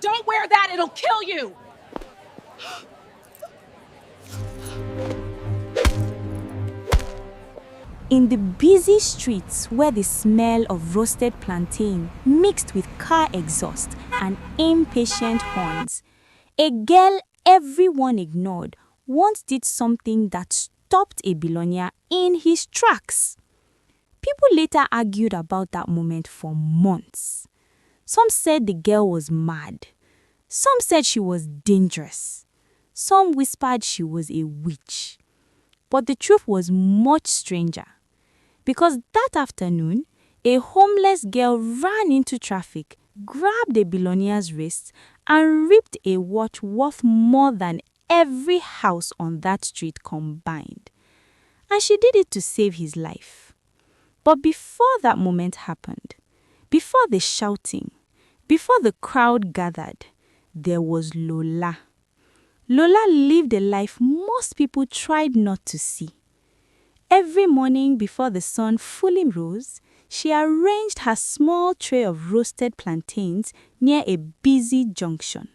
Don't wear that, it'll kill you! In the busy streets where the smell of roasted plantain mixed with car exhaust and impatient horns, a girl everyone ignored once did something that stopped a billionaire in his tracks. People later argued about that moment for months. Some said the girl was mad. Some said she was dangerous. Some whispered she was a witch. But the truth was much stranger. Because that afternoon, a homeless girl ran into traffic, grabbed a billionaire's wrist, and ripped a watch worth more than every house on that street combined. And she did it to save his life. But before that moment happened, before the shouting, before the crowd gathered, there was Lola. Lola lived a life most people tried not to see. Every morning before the sun fully rose, she arranged her small tray of roasted plantains near a busy junction.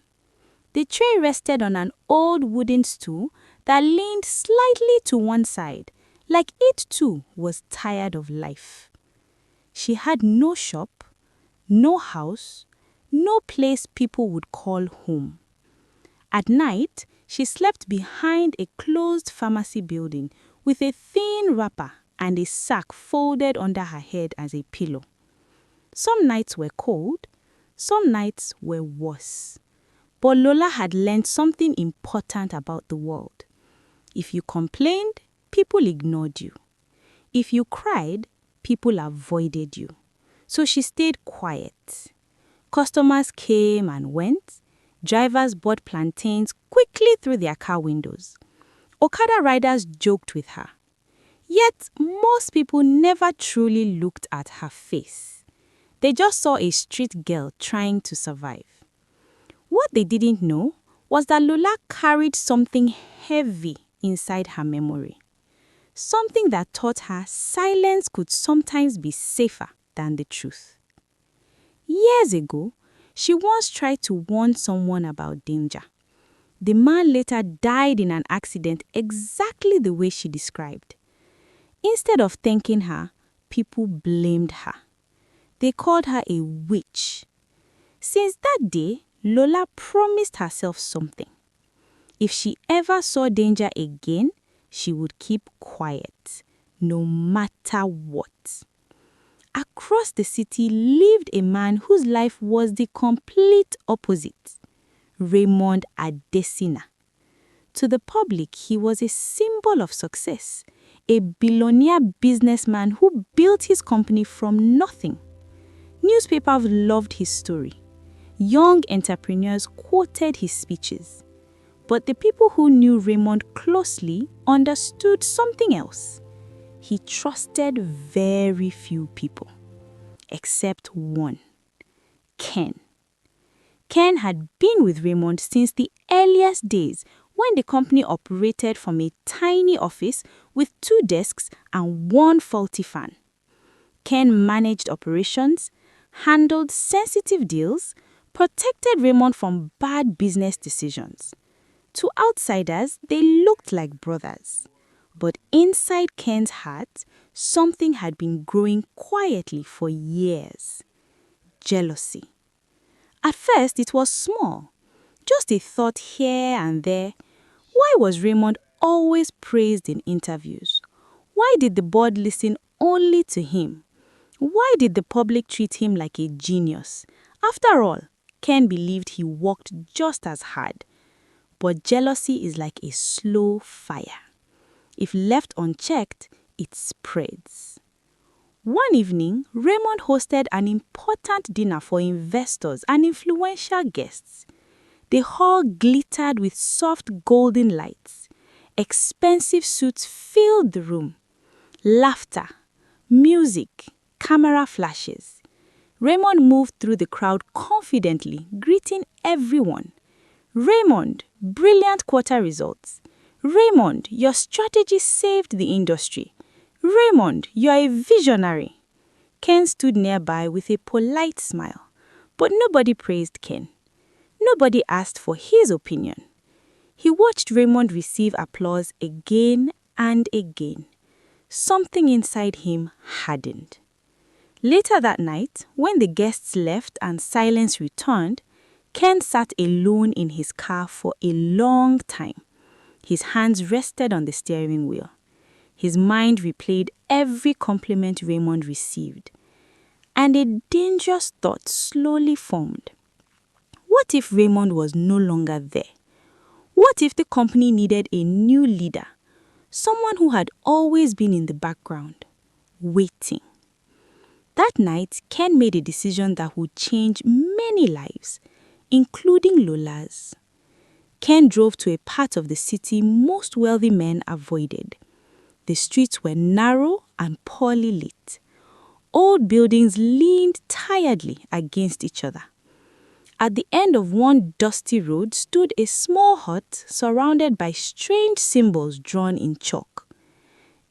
The tray rested on an old wooden stool that leaned slightly to one side, like it too was tired of life. She had no shop, no house, no place people would call home. At night, she slept behind a closed pharmacy building with a thin wrapper and a sack folded under her head as a pillow. Some nights were cold, some nights were worse. But Lola had learned something important about the world. If you complained, people ignored you. If you cried, people avoided you. So she stayed quiet. Customers came and went. Drivers bought plantains quickly through their car windows. Okada riders joked with her. Yet, most people never truly looked at her face. They just saw a street girl trying to survive. What they didn't know was that Lola carried something heavy inside her memory. Something that taught her silence could sometimes be safer than the truth. Years ago, she once tried to warn someone about danger. The man later died in an accident exactly the way she described. Instead of thanking her, people blamed her. They called her a witch. Since that day, Lola promised herself something. If she ever saw danger again, she would keep quiet, no matter what. Across the city lived a man whose life was the complete opposite. Raymond Adesina. To the public, he was a symbol of success, a billionaire businessman who built his company from nothing. Newspapers loved his story. Young entrepreneurs quoted his speeches. But the people who knew Raymond closely understood something else. He trusted very few people, except one, Ken. Ken had been with Raymond since the earliest days when the company operated from a tiny office with 2 desks and 1 faulty fan. Ken managed operations, handled sensitive deals, protected Raymond from bad business decisions. To outsiders, they looked like brothers. But inside Ken's heart, something had been growing quietly for years. Jealousy. At first, it was small, just a thought here and there. Why was Raymond always praised in interviews? Why did the board listen only to him? Why did the public treat him like a genius? After all, Ken believed he worked just as hard. But jealousy is like a slow fire. If left unchecked, it spreads. One evening, Raymond hosted an important dinner for investors and influential guests. The hall glittered with soft golden lights. Expensive suits filled the room. Laughter, music, camera flashes. Raymond moved through the crowd confidently, greeting everyone. Raymond, brilliant quarter results. Raymond, your strategy saved the industry. Raymond, you are a visionary. Ken stood nearby with a polite smile, but nobody praised Ken. Nobody asked for his opinion. He watched Raymond receive applause again and again. Something inside him hardened. Later that night, when the guests left and silence returned, Ken sat alone in his car for a long time. His hands rested on the steering wheel. His mind replayed every compliment Raymond received. And a dangerous thought slowly formed. What if Raymond was no longer there? What if the company needed a new leader? Someone who had always been in the background, waiting. That night, Ken made a decision that would change many lives, including Lola's. Ken drove to a part of the city most wealthy men avoided. The streets were narrow and poorly lit. Old buildings leaned tiredly against each other. At the end of one dusty road stood a small hut surrounded by strange symbols drawn in chalk.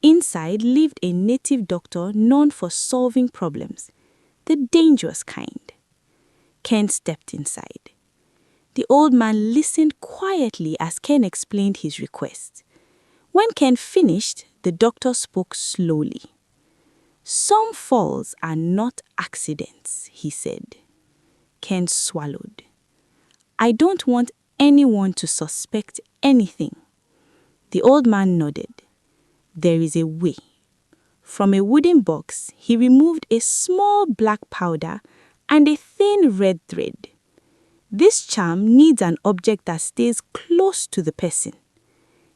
Inside lived a native doctor known for solving problems, the dangerous kind. Ken stepped inside. The old man listened quietly as Ken explained his request. When Ken finished, the doctor spoke slowly. "Some falls are not accidents," he said. Ken swallowed. "I don't want anyone to suspect anything." The old man nodded. "There is a way." From a wooden box, he removed a small black powder and a thin red thread. "This charm needs an object that stays close to the person."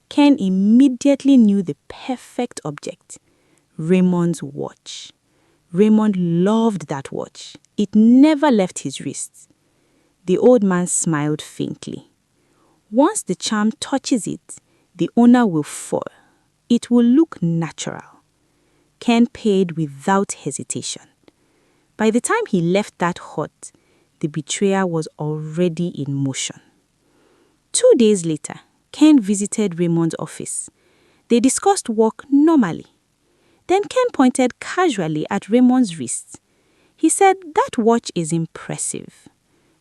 Ken immediately knew the perfect object: Raymond's watch. Raymond loved that watch. It never left his wrist. The old man smiled faintly. "Once the charm touches it, the owner will fall. It will look natural." Ken paid without hesitation. By the time he left that hut, the betrayer was already in motion. 2 days later, Ken visited Raymond's office. They discussed work normally. Then Ken pointed casually at Raymond's wrist. He said, "That watch is impressive."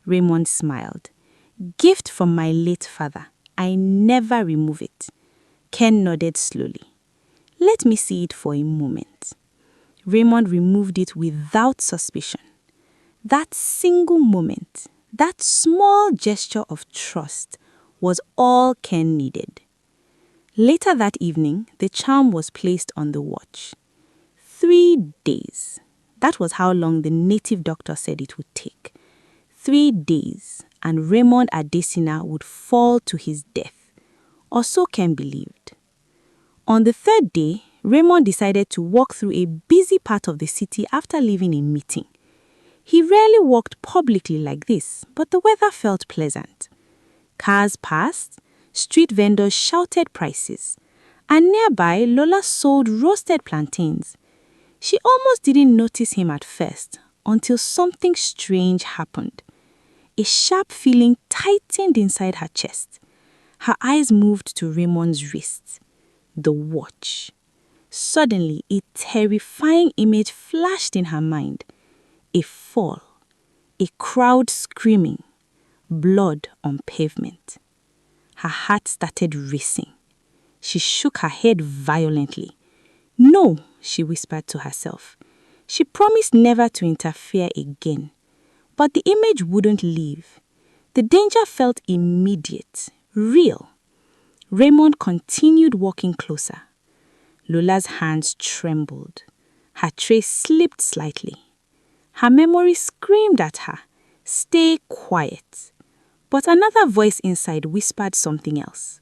Raymond smiled. "Gift from my late father. I never remove it." Ken nodded slowly. "Let me see it for a moment." Raymond removed it without suspicion. That single moment, that small gesture of trust, was all Ken needed. Later that evening, the charm was placed on the watch. 3 days. That was how long the native doctor said it would take. 3 days, and Raymond Adesina would fall to his death. Or so Ken believed. On the 3rd day, Raymond decided to walk through a busy part of the city after leaving a meeting. He rarely walked publicly like this, but the weather felt pleasant. Cars passed, street vendors shouted prices, and nearby Lola sold roasted plantains. She almost didn't notice him at first until something strange happened. A sharp feeling tightened inside her chest. Her eyes moved to Raymond's wrist. The watch. Suddenly, a terrifying image flashed in her mind. A fall. A crowd screaming. Blood on pavement. Her heart started racing. She shook her head violently. "No," she whispered to herself. She promised never to interfere again. But the image wouldn't leave. The danger felt immediate, real. Raymond continued walking closer. Lola's hands trembled. Her tray slipped slightly. Her memory screamed at her, "Stay quiet." But another voice inside whispered something else.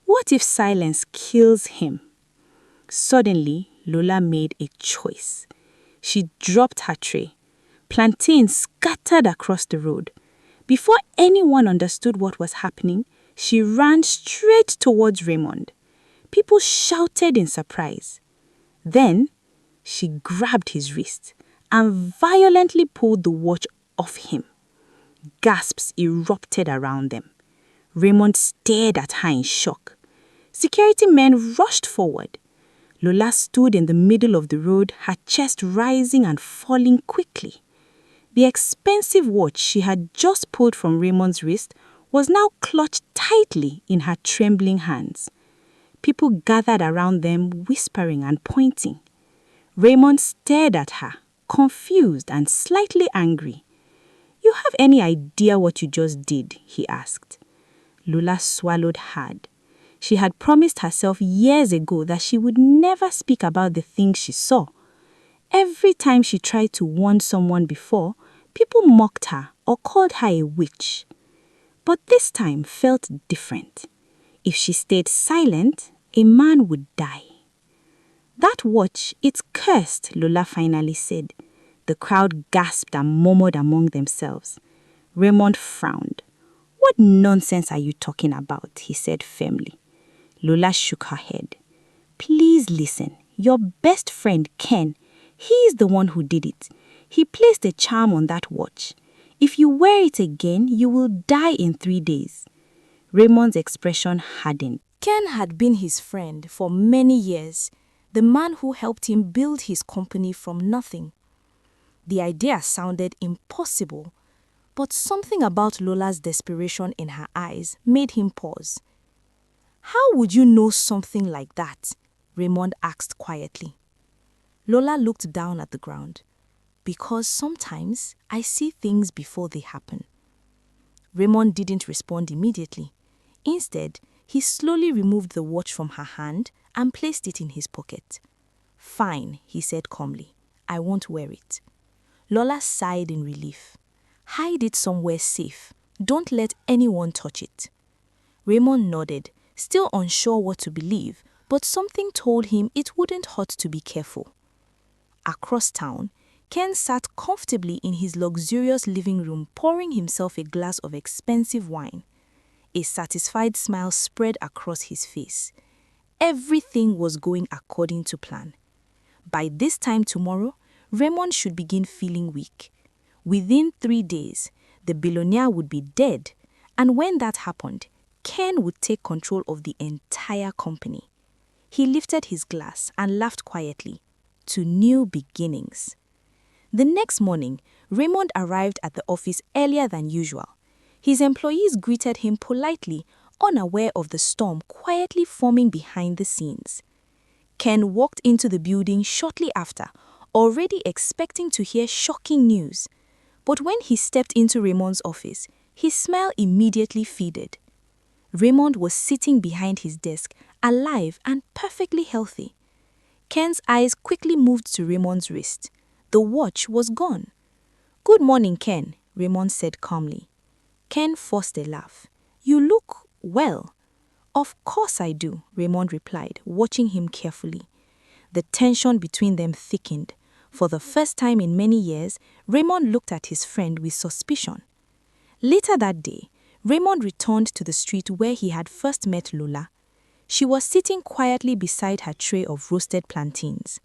What if silence kills him? Suddenly, Lola made a choice. She dropped her tray. Plantains scattered across the road. Before anyone understood what was happening, she ran straight towards Raymond. People shouted in surprise. Then, she grabbed his wrist and violently pulled the watch off him. Gasps erupted around them. Raymond stared at her in shock. Security men rushed forward. Lola stood in the middle of the road, her chest rising and falling quickly. The expensive watch she had just pulled from Raymond's wrist was now clutched tightly in her trembling hands. People gathered around them, whispering and pointing. Raymond stared at her, confused and slightly angry. "You have any idea what you just did?" he asked. Lola swallowed hard. She had promised herself years ago that she would never speak about the things she saw. Every time she tried to warn someone before, people mocked her or called her a witch. But this time felt different. If she stayed silent, a man would die. "That watch, it's cursed," Lola finally said. The crowd gasped and murmured among themselves. Raymond frowned. "What nonsense are you talking about?" he said firmly. Lola shook her head. "Please listen. Your best friend, Ken, he is the one who did it. He placed a charm on that watch. If you wear it again, you will die in 3 days." Raymond's expression hardened. Ken had been his friend for many years, the man who helped him build his company from nothing. The idea sounded impossible, but something about Lola's desperation in her eyes made him pause. "How would you know something like that?" Raymond asked quietly. Lola looked down at the ground. "Because sometimes I see things before they happen." Raymond didn't respond immediately. Instead, he slowly removed the watch from her hand and placed it in his pocket. "Fine," he said calmly. "I won't wear it." Lola sighed in relief. "Hide it somewhere safe. Don't let anyone touch it." Raymond nodded, still unsure what to believe, but something told him it wouldn't hurt to be careful. Across town, Ken sat comfortably in his luxurious living room pouring himself a glass of expensive wine. A satisfied smile spread across his face. Everything was going according to plan. By this time tomorrow, Raymond should begin feeling weak. Within 3 days, the billionaire would be dead, and when that happened, Ken would take control of the entire company. He lifted his glass and laughed quietly. To new beginnings. The next morning, Raymond arrived at the office earlier than usual. His employees greeted him politely, unaware of the storm quietly forming behind the scenes. Ken walked into the building shortly after, already expecting to hear shocking news. But when he stepped into Raymond's office, his smile immediately faded. Raymond was sitting behind his desk, alive and perfectly healthy. Ken's eyes quickly moved to Raymond's wrist. The watch was gone. "Good morning, Ken," Raymond said calmly. Ken forced a laugh. "You look well." "Of course I do," Raymond replied, watching him carefully. The tension between them thickened. For the first time in many years, Raymond looked at his friend with suspicion. Later that day, Raymond returned to the street where he had first met Lola. She was sitting quietly beside her tray of roasted plantains.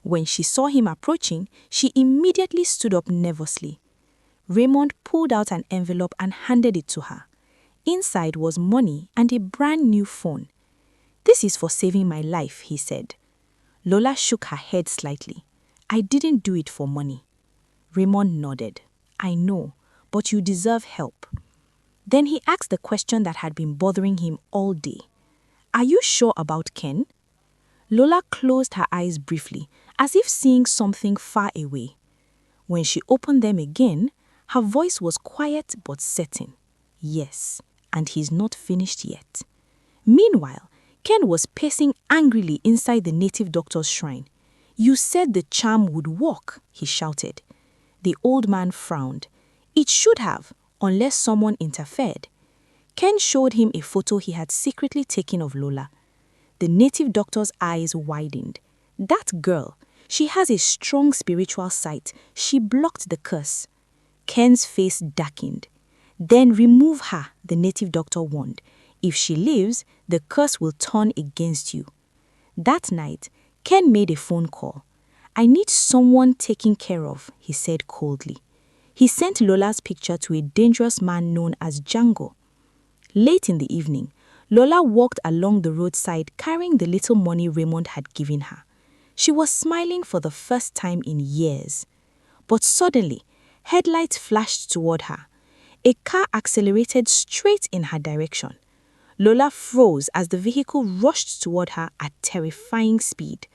When she saw him approaching, she immediately stood up nervously. Raymond pulled out an envelope and handed it to her. Inside was money and a brand new phone. "This is for saving my life," he said. Lola shook her head slightly. "I didn't do it for money." Raymond nodded. "I know, but you deserve help." Then he asked the question that had been bothering him all day. "Are you sure about Ken?" Lola closed her eyes briefly, as if seeing something far away. When she opened them again, her voice was quiet but certain. "Yes, and he's not finished yet." Meanwhile, Ken was pacing angrily inside the native doctor's shrine. "You said the charm would work," he shouted. The old man frowned. "It should have, unless someone interfered." Ken showed him a photo he had secretly taken of Lola. The native doctor's eyes widened. "That girl, she has a strong spiritual sight. She blocked the curse." Ken's face darkened. "Then remove her," the native doctor warned. "If she lives, the curse will turn against you." That night, Ken made a phone call. "I need someone taken care of," he said coldly. He sent Lola's picture to a dangerous man known as Django. Late in the evening, Lola walked along the roadside carrying the little money Raymond had given her. She was smiling for the first time in years. But suddenly, Headlights flashed toward her. A car accelerated straight in her direction. Lola froze as the vehicle rushed toward her at terrifying speed.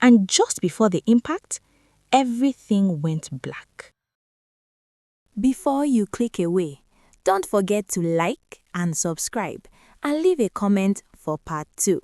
And just before the impact, everything went black. Before you click away, don't forget to like and subscribe and leave a comment for part 2.